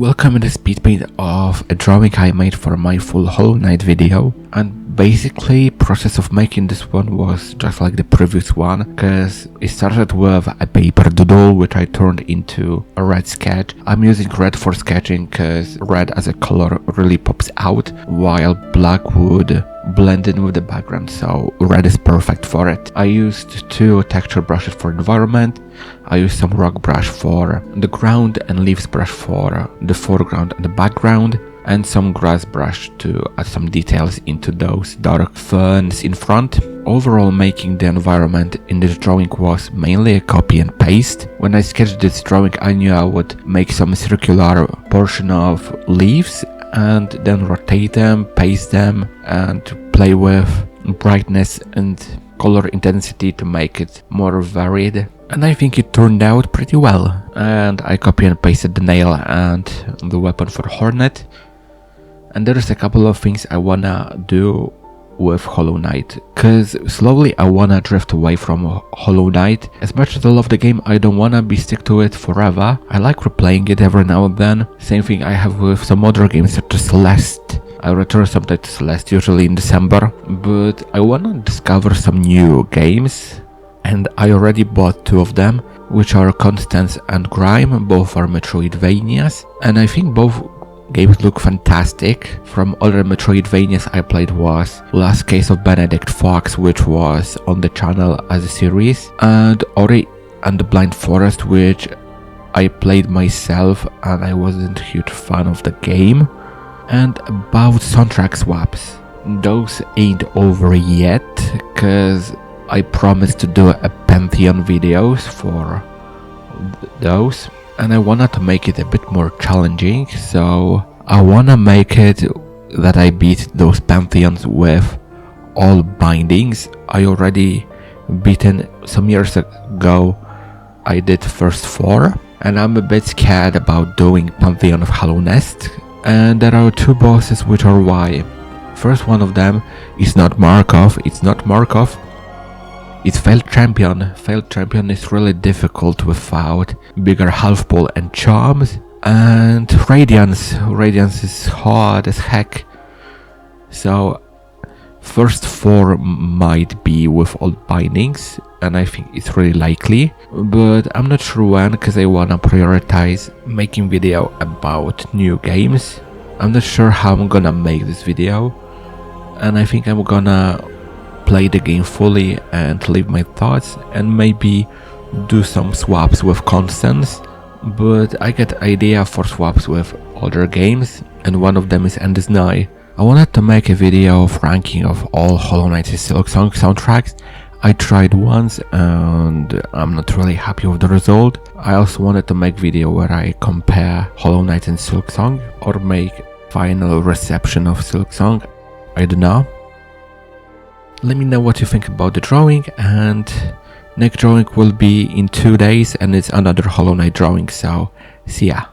Welcome to the SpeedPaint of a drawing I made for my full Hollow Knight video, and basically process of making this one was just like the previous one, because it started with a paper doodle which I turned into a red sketch. I'm using red for sketching because red as a color really pops out, while black would blend in with the background, so red is perfect for it. I used two texture brushes for environment. I used some rock brush for the ground and leaves brush for the foreground and the background, and some grass brush to add some details into those dark ferns in front. Overall, making the environment in this drawing was mainly a copy and paste. When I sketched this drawing, I knew I would make some circular portion of leaves and then rotate them, paste them, and play with brightness and color intensity to make it more varied. And I think it turned out pretty well. And I copy and pasted the nail and the weapon for Hornet. And there's a couple of things I wanna do with Hollow Knight, cause slowly I wanna drift away from Hollow Knight. As much as I love the game, I don't wanna be stick to it forever. I like replaying it every now and then. Same thing I have with some other games such as Celeste. I return sometimes to Celeste, usually in December, but I wanna discover some new games. And I already bought two of them, which are Constance and Grime. Both are Metroidvanias, and I think both games look fantastic. From other Metroidvanias I played was Last Case of Benedict Fox, which was on the channel as a series, and Ori and the Blind Forest, which I played myself and I wasn't a huge fan of the game. And about soundtrack swaps, those ain't over yet, cause I promised to do a Pantheon videos for those, and I wanted to make it a bit more challenging, so I wanna make it that I beat those Pantheons with all bindings. I already beaten some years ago. I did first 4, and I'm a bit scared about doing Pantheon of Hollow Nest, and there are two bosses which are why. First one of them is not Markov, it's Failed Champion. Failed Champion is really difficult without bigger health pool and charms. And Radiance is hard as heck. So first 4 might be with all bindings, and I think it's really likely, but I'm not sure when, because I wanna prioritize making video about new games. I'm not sure how I'm gonna make this video, and I think I'm gonna play the game fully and leave my thoughts and maybe do some swaps with Constance, but I get idea for swaps with other games, and one of them is Endless Night. I wanted to make a video of ranking of all Hollow Knight's Silksong soundtracks. I tried once and I'm not really happy with the result. I also wanted to make video where I compare Hollow Knight and Silksong, or make final reception of Silksong. I don't know. Let me know what you think about the drawing, and next drawing will be in 2 days and it's another Hollow Knight drawing, so see ya.